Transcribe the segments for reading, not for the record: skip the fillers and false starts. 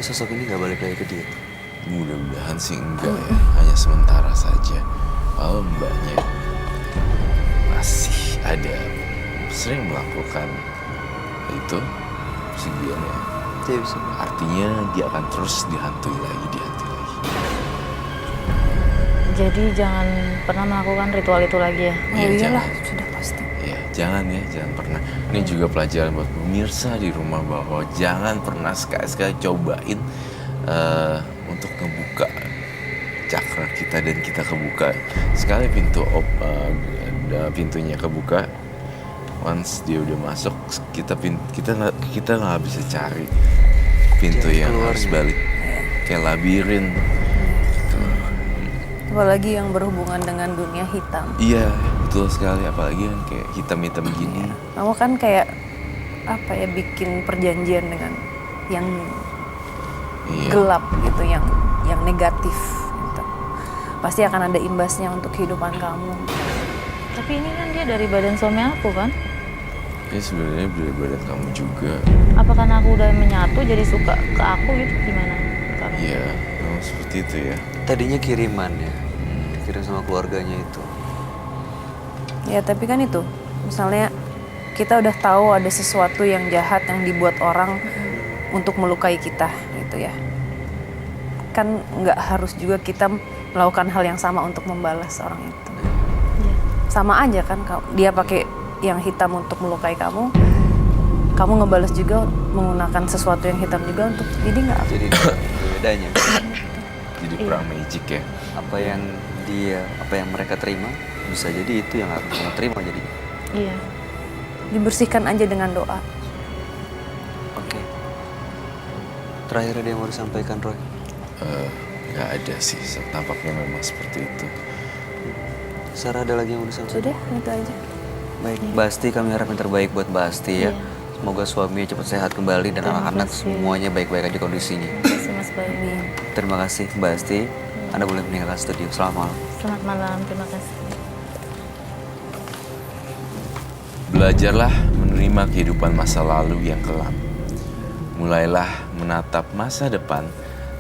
sosok ini gak balik lagi ke dia? Mudah-mudahan sih enggak ya, hanya sementara saja. Kalau mbaknya masih ada sering melakukan itu persegiannya, Dia bisa. artinya dia akan terus dihantui lagi. Jadi jangan pernah melakukan ritual itu lagi ya? Iya, iyalah, jangan. sudah pasti. Iya, jangan pernah. Ini juga pelajaran buat pemirsa di rumah bahwa jangan pernah sekali-sekali cobain untuk ngebuka cakra kita dan kita kebuka. Sekali pintunya kebuka, once dia udah masuk, kita nggak bisa cari pintu Jalan yang keluarnya. harus balik, kayak labirin. Apalagi yang berhubungan dengan dunia hitam. Iya, betul sekali. Apalagi yang kayak hitam-hitam gini. Kamu kan kayak apa ya, bikin perjanjian dengan yang Iya. gelap gitu, yang negatif gitu. Pasti akan ada imbasnya untuk kehidupan kamu. Tapi ini kan dia dari badan suami aku kan? Ya sebenarnya berat badan kamu juga. Apa karena aku udah menyatu jadi suka ke aku gitu gimana? Karena Iya, memang seperti itu ya. Tadinya kiriman ya. Kirim sama keluarganya itu. Ya tapi kan itu, misalnya kita udah tahu ada sesuatu yang jahat yang dibuat orang untuk melukai kita gitu ya. Kan nggak harus juga kita melakukan hal yang sama untuk membalas orang itu. Iya. Sama aja kan, dia pakai yang hitam untuk melukai kamu, kamu ngebalas juga menggunakan sesuatu yang hitam juga untuk, jadi nggak. Jadi ada bedanya. Jadi Iya. perang magic ya. Apa yang mereka terima, bisa jadi itu yang harus kamu terima jadinya. Iya. Dibersihkan aja dengan doa. Oke. Terakhir ada yang mau disampaikan, Roy? Nggak ada sih, tampaknya memang seperti itu. Sarah, ada lagi yang mau disampaikan? Sudah, itu aja. Baik, Basti, kami harap yang terbaik buat Basti ya. Iya. Semoga suami cepat sehat kembali dan Terima anak-anak kasih. semuanya baik-baik aja kondisinya. Terima kasih Mas Bayu. Terima kasih, Basti. Anda boleh meninggalkan studio. Selamat malam. Selamat malam, terima kasih. Belajarlah menerima kehidupan masa lalu yang kelam. Mulailah menatap masa depan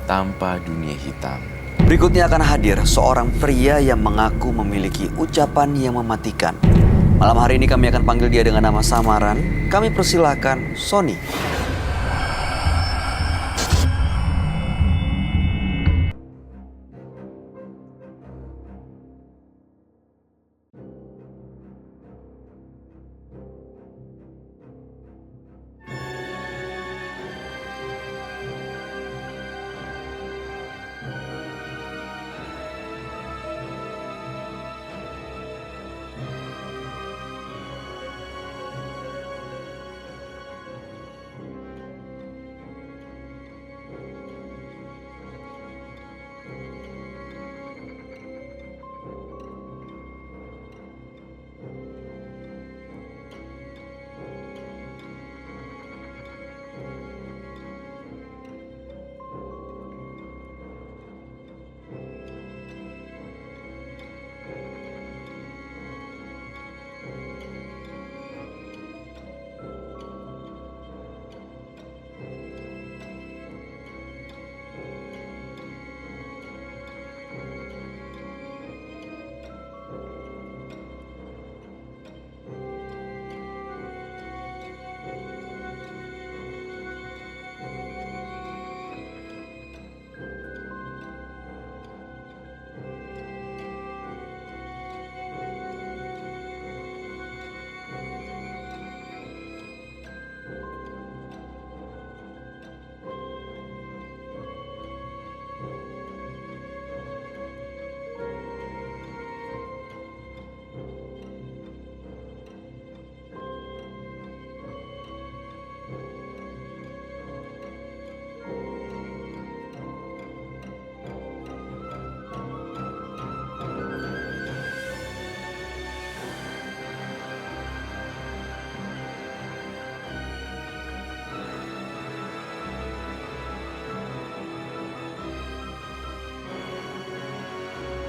tanpa dunia hitam. Berikutnya akan hadir seorang pria yang mengaku memiliki ucapan yang mematikan. Malam hari ini kami akan panggil dia dengan nama samaran. Kami persilahkan Sony.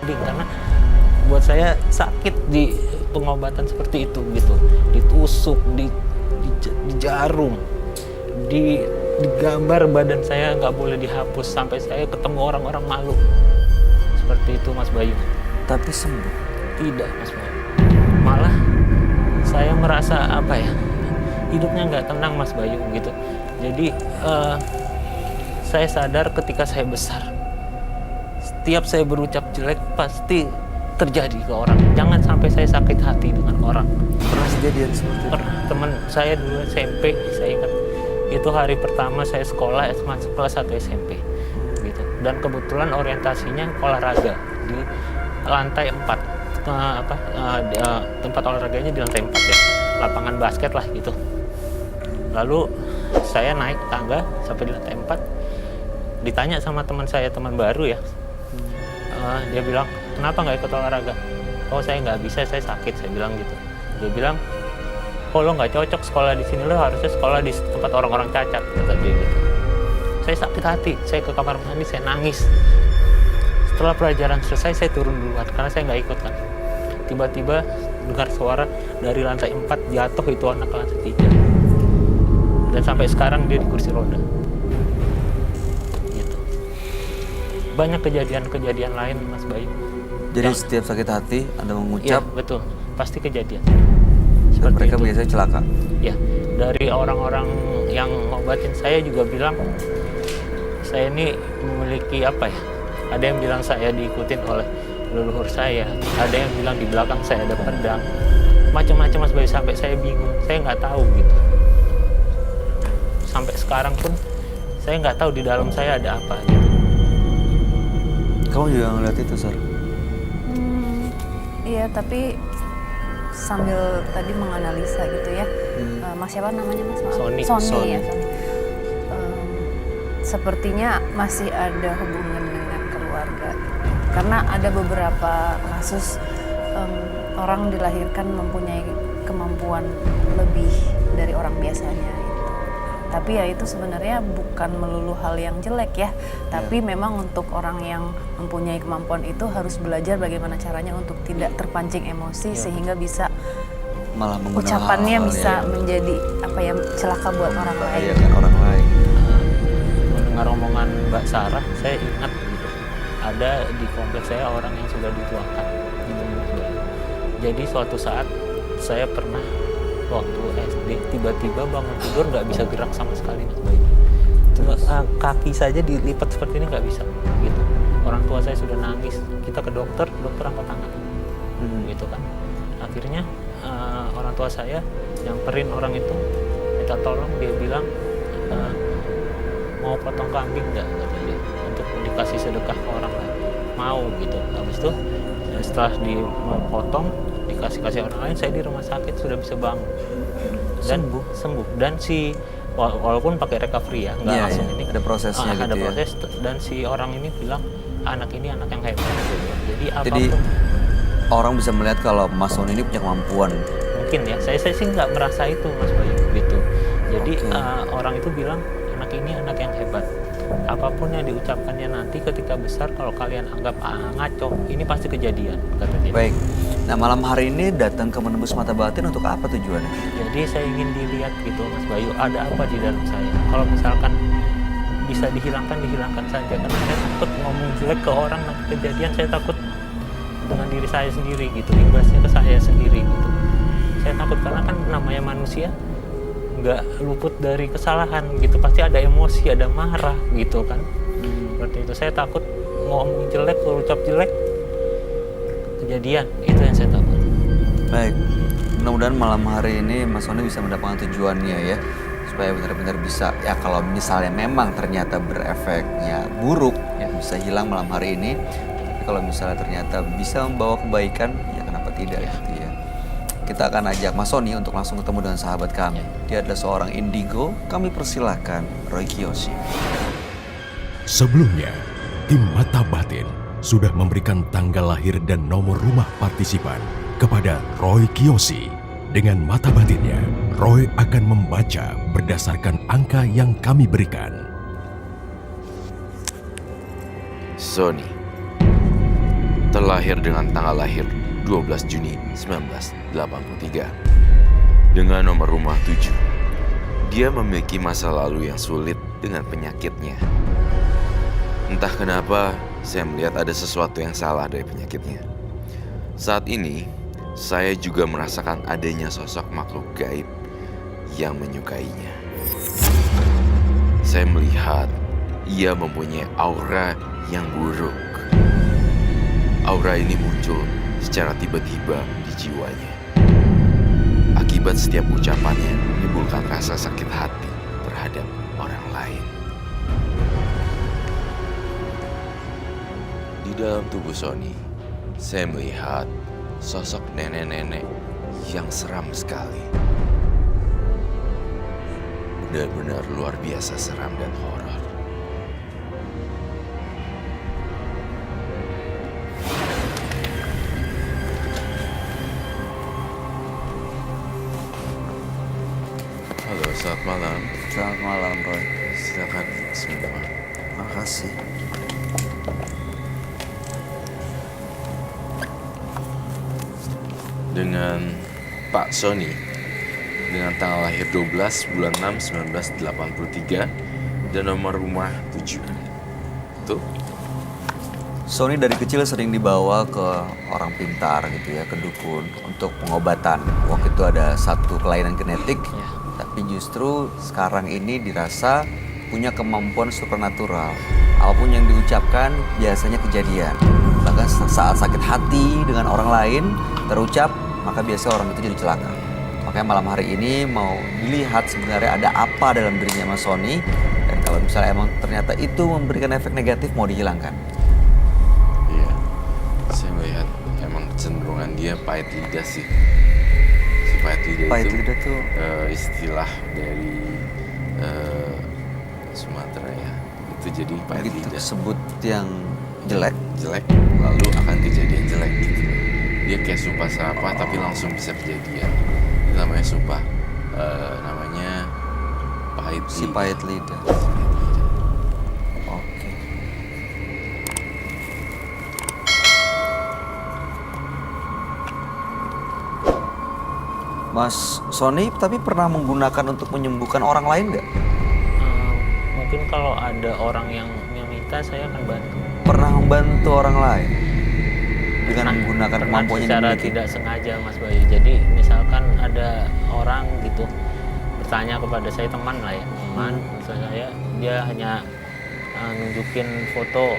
Karena buat saya sakit di pengobatan seperti itu gitu, ditusuk, di jarum, di digambar badan saya nggak boleh dihapus sampai saya ketemu orang-orang malu. Seperti itu Mas Bayu. Tapi sembuh. Tidak Mas Bayu. Malah saya merasa apa ya, hidupnya nggak tenang Mas Bayu gitu. Jadi saya sadar ketika saya besar, setiap saya berucap jelek pasti terjadi ke orang. Jangan sampai saya sakit hati dengan orang. Pernah kejadian seperti itu? Pernah, teman saya dulu SMP, saya ingat itu hari pertama saya sekolah kelas 1 SMP gitu. Dan kebetulan orientasinya olahraga di lantai 4. Tempat olahraganya di lantai 4 ya, lapangan basket lah gitu. Lalu saya naik tangga sampai di lantai 4, ditanya sama teman saya, teman baru ya, dia bilang, kenapa nggak ikut olahraga? Oh saya nggak bisa, saya sakit, saya bilang gitu. Dia bilang, oh lo nggak cocok sekolah di sini, lo harusnya sekolah di tempat orang-orang cacat, kata dia gitu. Saya sakit hati, saya ke kamar mandi, saya nangis. Setelah pelajaran selesai, saya turun duluan karena saya nggak ikut kan. Tiba-tiba dengar suara dari lantai 4 jatuh itu anak ke lantai 3. Dan sampai sekarang dia di kursi roda. Gitu. Banyak kejadian-kejadian lain Mas Bayu. Jadi setiap sakit hati Anda mengucap, Iya, betul. Pasti kejadian. dan mereka itu. biasanya celaka. Ya, dari orang-orang yang ngobatin saya juga bilang saya ini memiliki apa ya? Ada yang bilang saya diikutin oleh leluhur saya, ada yang bilang di belakang saya ada pedang, macam-macam Mas Bayu, sampai saya bingung, saya nggak tahu gitu. Sampai sekarang pun saya nggak tahu di dalam saya ada apa gitu. Kamu juga ngeliat itu, Sar? Iya, tapi sambil tadi menganalisa gitu ya. Mas siapa namanya Mas? Maaf. Sony. Ya, Sony. Sepertinya masih ada hubungan dengan keluarga. Karena ada beberapa kasus orang dilahirkan mempunyai kemampuan lebih dari orang biasanya. Gitu. Tapi ya itu sebenarnya bukan melulu hal yang jelek ya. Tapi memang untuk orang yang mempunyai kemampuan itu harus belajar bagaimana caranya untuk tidak terpancing emosi sehingga bisa Malah menggunakan ucapannya hal-hal bisa yang menjadi apa ya, celaka buat orang lain. membahayakan orang lain. Mendengar omongan Mbak Sarah, saya ingat gitu. Ada di kompleks saya orang yang sudah dituakan gitu Mas Bayu. Jadi suatu saat saya pernah waktu SD tiba-tiba bangun tidur nggak bisa gerak sama sekali Mas Bayu. Cuma kaki saja dilipat seperti ini nggak bisa gitu. Orang tua saya sudah nangis, kita ke dokter angkat tangan gitu kan. Akhirnya orang tua saya nyamperin orang itu, minta tolong, dia bilang mau potong kambing nggak, kata dia, untuk dikasih sedekah ke orang lain. Mau gitu. Habis itu setelah mau potong dikasih orang lain, saya di rumah sakit sudah bisa bangun dan sembuh. Dan si walaupun pakai recovery ya, nggak langsung ini ada prosesnya gitu ada ya. proses. Dan si orang ini bilang anak ini anak yang hebat gitu. Jadi apapun Jadi orang bisa melihat kalau Mas Sony ini punya kemampuan. mungkin ya, saya sih nggak merasa itu Mas Bayu gitu. Jadi orang itu bilang anak ini anak yang hebat. Apapun yang diucapkannya nanti ketika besar, kalau kalian anggap ngaco, ini pasti kejadian, kata dia. Baik. Nah, malam hari ini datang ke Menembus Mata Batin untuk apa tujuannya? Jadi saya ingin dilihat gitu Mas Bayu, ada apa di dalam saya. Kalau misalkan bisa dihilangkan saja. Karena saya takut ngomong jelek ke orang, nanti kejadian saya takut dengan diri saya sendiri gitu, imbasnya ke saya sendiri gitu. Saya takut karena kan namanya manusia nggak luput dari kesalahan gitu, pasti ada emosi, ada marah gitu kan. Seperti itu, saya takut ngomong jelek, ucap jelek, kejadian, itu yang saya takut. Baik, mudah-mudahan malam hari ini Mas Sony bisa mendapatkan tujuannya ya, supaya benar-benar bisa, ya kalau misalnya memang ternyata berefeknya buruk, ya bisa hilang malam hari ini. Tapi kalau misalnya ternyata bisa membawa kebaikan, ya kenapa tidak gitu ya. Kita akan ajak Mas Sony untuk langsung ketemu dengan sahabat kami. Dia adalah seorang indigo, kami persilahkan Roy Kiyoshi. Sebelumnya, tim Mata Batin sudah memberikan tanggal lahir dan nomor rumah partisipan kepada Roy Kiyoshi. Dengan mata batinnya, Roy akan membaca berdasarkan angka yang kami berikan. Sony terlahir dengan tanggal lahir 12 Juni 1983 dengan nomor rumah 7. Dia memiliki masa lalu yang sulit dengan penyakitnya. Entah kenapa, saya melihat ada sesuatu yang salah dari penyakitnya. Saat ini, saya juga merasakan adanya sosok makhluk gaib yang menyukainya. Saya melihat ia mempunyai aura yang buruk. Aura ini muncul secara tiba-tiba di jiwanya. Akibat setiap ucapannya menimbulkan rasa sakit hati terhadap orang lain. Di dalam tubuh Sony, saya melihat sosok nenek-nenek yang seram sekali. Benar-benar luar biasa seram dan horor. Halo, selamat malam. Selamat malam, Roy. Silakan semua. Makasih. Dengan Pak Sony, dengan tanggal lahir 12 bulan 6 1983 dan nomor rumah 7. Tuh, Sony dari kecil sering dibawa ke orang pintar gitu ya, ke dukun untuk pengobatan. Waktu itu ada satu kelainan genetik, tapi justru sekarang ini dirasa punya kemampuan supernatural. Apapun yang diucapkan biasanya kejadian. Bahkan saat sakit hati dengan orang lain terucap, maka biasanya orang itu jadi celaka. Makanya malam hari ini mau dilihat sebenarnya ada apa dalam dirinya Mas Sony. Dan kalau misalnya emang ternyata itu memberikan efek negatif, mau dihilangkan. iya. Saya melihat emang kecenderungan dia pahit lidah sih. Si pahit lidah Pahit itu lidah tuh istilah dari Sumatera ya. Itu jadi pahit begitu lidah. sebut yang jelek. Jelek lalu akan kejadian jelek gitu. Dia kayak sumpah serapah tapi langsung bisa kejadian. Ini namanya sumpah namanya pahit Si lidah. pahit lidah. Oke. Mas Sony tapi pernah menggunakan untuk menyembuhkan orang lain nggak? Mungkin kalau ada orang yang minta, saya akan bantu. Pernah membantu orang lain dengan menggunakan Pernah kemampuan yang secara dimiliki? tidak sengaja, Mas Bayu. Jadi misalkan ada orang gitu bertanya kepada saya, teman lah ya, teman misalnya saya, dia hanya nunjukin foto,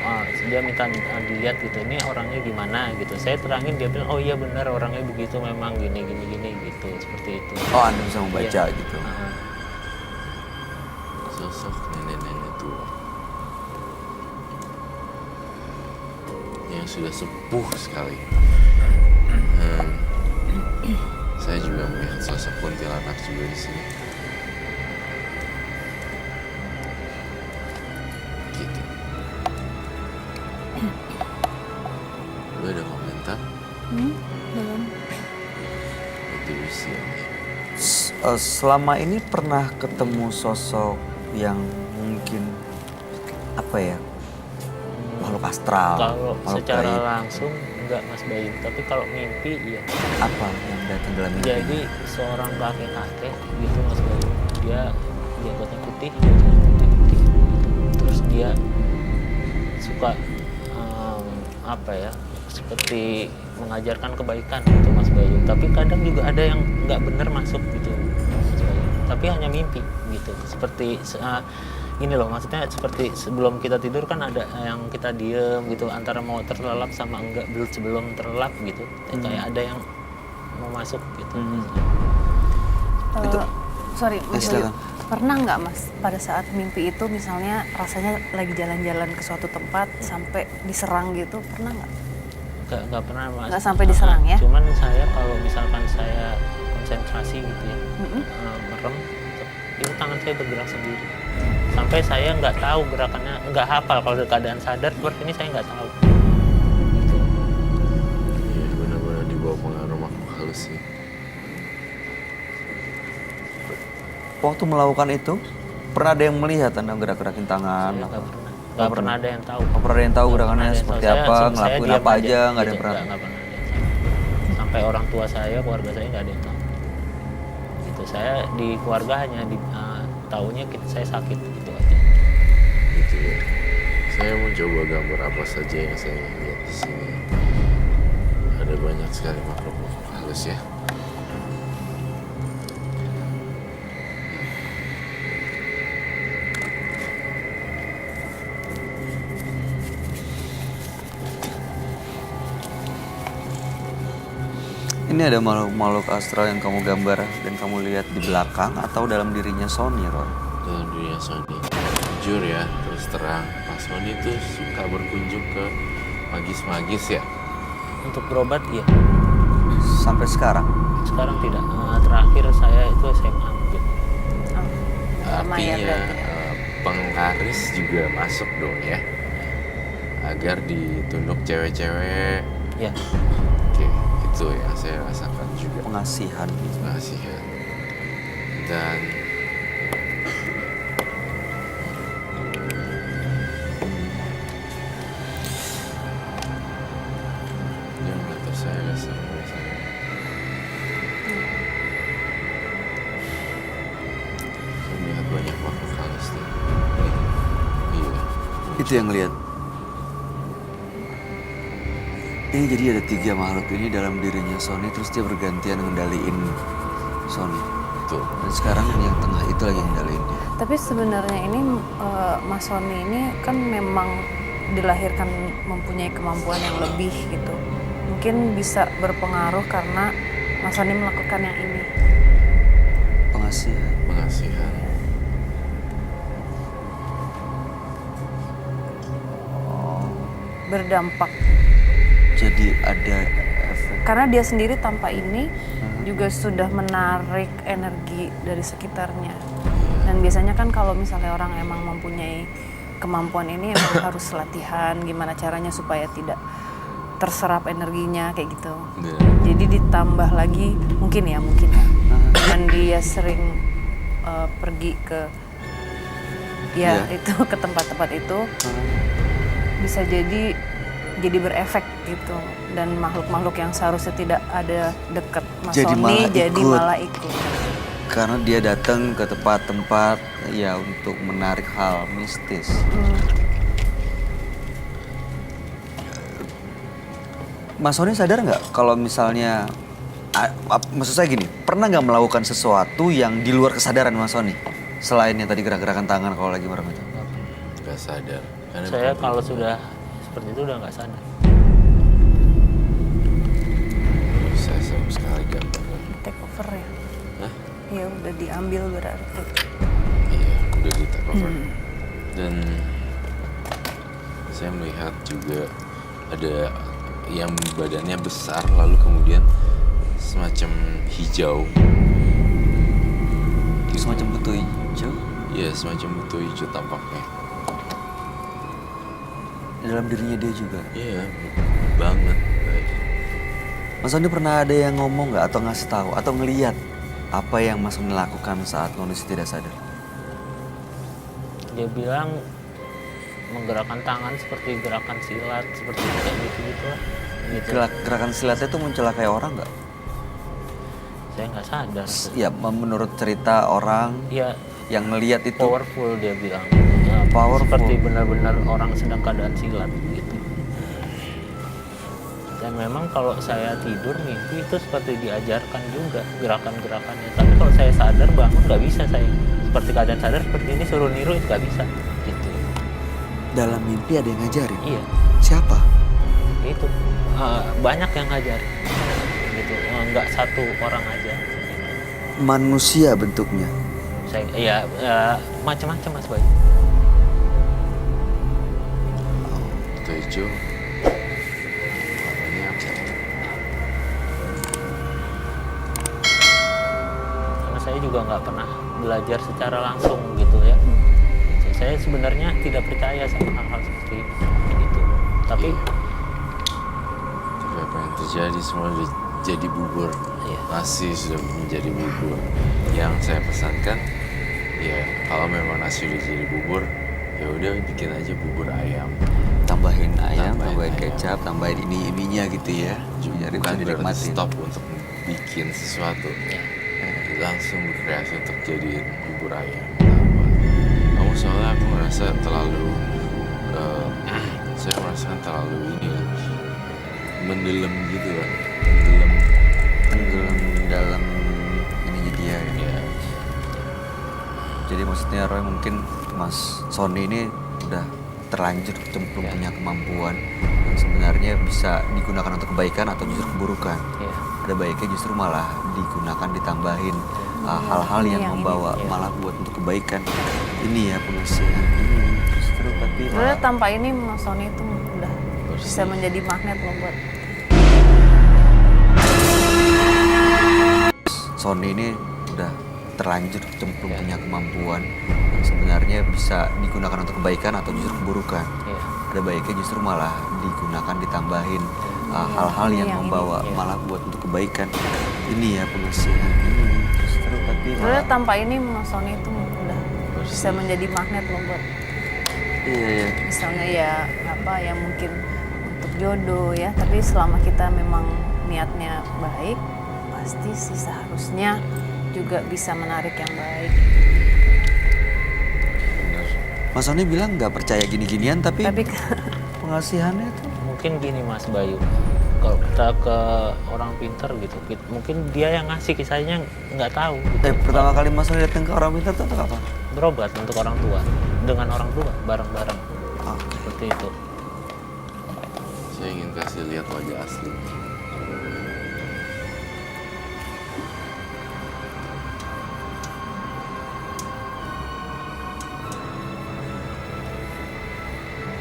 dia minta dilihat gitu, ini orangnya gimana gitu. Saya terangin, dia bilang oh iya benar orangnya begitu, memang gini gitu, seperti itu. Oh, Anda bisa membaca Iya. gitu. Sosok nenek-nenek tua yang sudah sepuh sekali. Saya juga melihat sosok kuntilanak juga di sini. Gitu. Lu ada komentar? Belum. Itu usianya. Selama ini pernah ketemu sosok yang mungkin apa ya, makhluk astral, Kalau makhluk secara gaib, langsung enggak, Mas Bayu, tapi kalau mimpi iya. apa yang datang dalam mimpi? Jadi seorang kakek-kakek gitu, Mas Bayu, dia jenggotnya putih, terus dia suka apa ya, seperti mengajarkan kebaikan gitu, Mas Bayu. Tapi kadang juga ada yang nggak benar masuk gitu, Mas Bayu. Tapi hanya mimpi gitu, seperti ini loh, maksudnya seperti sebelum kita tidur kan ada yang kita diem gitu, antara mau terlelap sama enggak, sebelum terlelap gitu, kayak ada yang mau masuk gitu. Itu. Sorry, Mas Bayu. silakan. Pernah nggak Mas pada saat mimpi itu misalnya rasanya lagi jalan-jalan ke suatu tempat sampai diserang gitu, pernah nggak? Nggak pernah, Mas. Nggak sampai diserang ya? Cuman saya kalau misalkan saya konsentrasi gitu ya, merem, itu tangan saya bergerak sendiri. Sampai saya nggak tahu gerakannya, nggak hafal. Kalau dalam keadaan sadar seperti ini saya nggak tahu. Gitu. Iya, benar-benar di bawah pengaruh makhluk halus sih. Waktu melakukan itu, pernah ada yang melihat Anda gerak-gerakin tangan? Saya atau- nggak pernah ada yang tahu. Nggak pernah ada yang tahu Nggak gerakannya pernah ada yang seperti tahu. apa, Saya ngelakuin diam apa aja, nggak ada yang gitu. pernah. Nggak pernah ada yang tahu. Sampai orang tua saya, keluarga saya nggak ada yang tahu. Gitu. Saya di keluarga hanya taunya saya sakit gitu aja. Gitu ya. Saya mau coba gambar apa saja yang saya lihat di sini. Ada banyak sekali makhluk halus ya. Ini ada makhluk astral yang kamu gambar dan kamu lihat di belakang atau dalam dirinya Sony, Roy? Dalam dunia Sony. Jujur ya, terus terang, Mas Sony tuh suka berkunjung ke magis-magis ya. Untuk berobat iya, Sampai sekarang? sekarang tidak. Terakhir saya itu SMA gitu. Lama ya Artinya berarti. penglaris juga masuk dong ya. Agar ditunduk cewek-cewek. Ya, Oke, itu yang saya rasakan juga. Pengasihan. Kasihan. Dan dia mengatur saya sampai saya. Saya melihat banyak makhluk halus nih. Iya. Itu yang lihat. Ini jadi ada 3 makhluk ini dalam dirinya Sony, terus dia bergantian ngendaliin Sony. Betul. Dan sekarang yang tengah itu lagi ngendaliin dia. Tapi sebenarnya ini Mas Sony ini kan memang dilahirkan mempunyai kemampuan yang lebih gitu. Mungkin bisa berpengaruh karena Mas Sony melakukan yang ini. Pengasihan. Pengasihan. Berdampak. Jadi ada efek. Karena dia sendiri tanpa ini juga sudah menarik energi dari sekitarnya. Dan biasanya kan kalau misalnya orang emang mempunyai kemampuan ini emang harus latihan gimana caranya supaya tidak terserap energinya kayak gitu. Dan Jadi ditambah lagi mungkin ya. Dan dia sering pergi ke Iya. itu ke tempat-tempat itu bisa jadi berefek gitu, dan makhluk-makhluk yang seharusnya tidak ada dekat Mas Jadi Sony malah jadi ikut. malah ikut. Karena dia datang ke tempat-tempat ya untuk menarik hal mistis. Mas Sony sadar nggak kalau misalnya, maksud saya gini, pernah nggak melakukan sesuatu yang di luar kesadaran Mas Sony? Selain yang tadi gerak-gerakan tangan kalau lagi merem itu. nggak sadar. Karena saya bukan kalau sudah seperti itu udah nggak sadar. saya sama sekali gambar. Take over ya. Hah? Ya udah diambil berarti. Iya, udah di take over. Dan saya melihat juga ada yang badannya besar lalu kemudian semacam hijau. Semacam butuh hijau. Iya, semacam butuh hijau tampaknya. Di dalam dirinya dia juga. Iya, banget. Baik. Mas Sony pernah ada yang ngomong nggak atau ngasih tahu atau ngeliat apa yang Mas Sony lakukan saat manusia tidak sadar? Dia bilang menggerakkan tangan seperti gerakan silat, seperti kayak gitu lah. Gitu. Gerakan silatnya itu mencelakai orang nggak? Saya nggak sadar. Ya, menurut cerita orang Iya, yang ngeliat itu. powerful dia bilang. Ya, Powerful. Seperti benar-benar orang sedang keadaan silat gitu. Dan memang kalau saya tidur mimpi itu seperti diajarkan juga gerakan-gerakannya. Tapi kalau saya sadar bangun nggak bisa saya. Seperti keadaan sadar seperti ini suruh niru itu nggak bisa. Gitu. Dalam mimpi ada yang ngajarin? Iya, Siapa? itu banyak yang ngajarin. Gitu. Nggak satu orang aja. Manusia bentuknya. Saya ya macam-macam Mas Bayu. Itu hijau. Warnanya apa? Karena saya juga nggak pernah belajar secara langsung gitu ya. Saya sebenarnya tidak percaya sama hal-hal seperti ini gitu. Tapi Tapi apa yang terjadi semua udah jadi bubur. Iya. Nasi sudah menjadi bubur. Yang saya pesankan, ya kalau memang nasi udah jadi bubur, ya udah bikin aja bubur ayam. Tambahin ayam, Tambahin tambahin ayam. kecap, tambahin ininya gitu ya. Biar Bukan bisa berarti dinikmatin. stop untuk bikin sesuatu. ya, Langsung berkreasi untuk jadi bubur ayam. soalnya aku ngerasa terlalu eh, saya merasakan terlalu ini ya, mendalam gitu kan, mendalam. Tenggelam dalam ininya dia ya. Ya, Jadi maksudnya Roy mungkin Mas Sony ini udah terlanjur cemplung punya kemampuan yang sebenarnya bisa digunakan untuk kebaikan atau justru keburukan. Ya. Ada baiknya justru malah digunakan ditambahin hal-hal yang yang membawa ini. malah buat untuk kebaikan. Ini ya pengasihan. Justru tapi Sebenarnya malah tanpa ini Mas Sony itu udah bisa menjadi magnet loh buat Sony ini udah terlanjur cemplung punya kemampuan yang sebenarnya bisa digunakan untuk kebaikan atau justru keburukan. Ya. Ada baiknya justru malah digunakan ditambahin hal-hal yang yang membawa ini. malah buat untuk kebaikan. Ini ya pengasihan. Justru tapi sebenarnya malah tanpa ini Mas Sony itu udah bisa menjadi magnet loh buat iya ya. misalnya ya apa yang mungkin untuk jodoh ya, tapi selama kita memang niatnya baik pasti sih seharusnya juga bisa menarik yang baik. bener. Mas Sony bilang nggak percaya gini-ginian tapi pengasihannya tuh Mungkin gini Mas Bayu, kalau kita ke orang pintar gitu, mungkin dia yang ngasih, kisahnya nggak tahu. Gitu. pertama kali Mas Sony datang ke orang pintar tuh untuk apa? Berobat untuk orang tua, dengan orang tua bareng-bareng, seperti itu. Saya ingin kasih lihat wajah asli.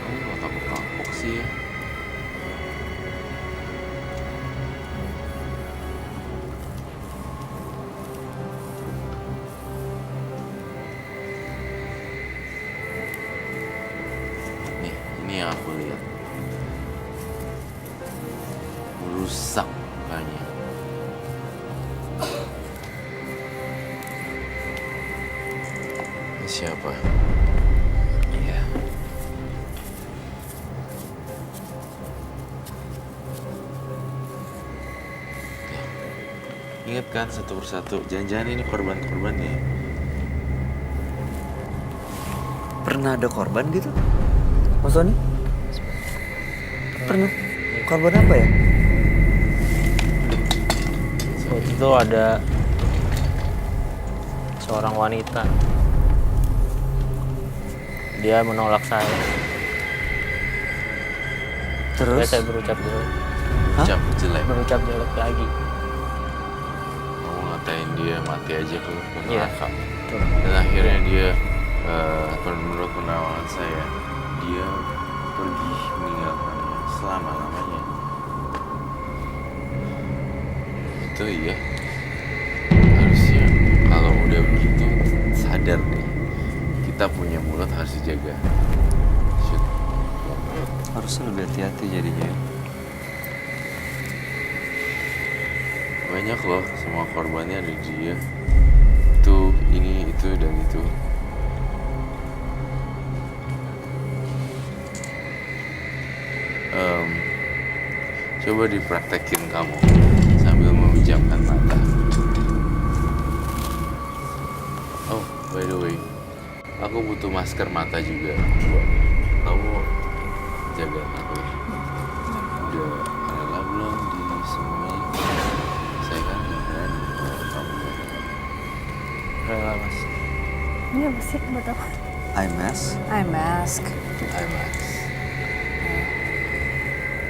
Kamu nggak kapok-kapok sih ya? Nih, ini yang aku lihat. Rusak mukanya. Ini siapa? Iya. Tuh. Ingat kan satu persatu. Jangan-jangan ini korban-korbannya. Pernah ada korban gitu? Mas Sony? Pernah? Korban apa ya? Waktu itu ada seorang wanita, dia menolak saya. Terus? Saya berucap jelek, Hah? Ucap jelek. berucap jelek lagi. Kamu ngatain dia mati aja ke Iya. neraka. Dan akhirnya dia menurut penawaran saya, dia pergi meninggalkannya selama-lamanya. Itu iya. Harusnya kalau udah begitu sadar deh. Kita punya mulut harus dijaga. Shoot. Harusnya lebih hati-hati jadinya. Banyak loh, semua korbannya ada di dia. Itu, ini, itu, dan itu. Coba dipraktekin kamu sambil memejamkan mata. Oh, by the way, aku butuh masker mata juga. Buat kamu jaga aku ya. Udah rela belum di sini? Saya kan nggak berani kalau kamu. Rela Mas. Ini apa sih buat apa? Eye mask. Eye mask. Eye mask.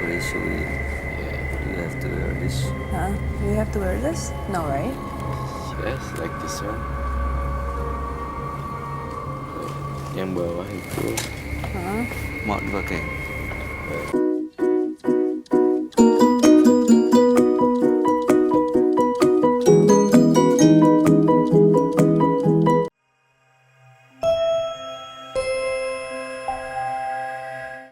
Really showy. Yeah. You have to wear this. Huh? Do you have to wear this? No, right? Yes, like this one. Yang bawah itu. Mau dipakai?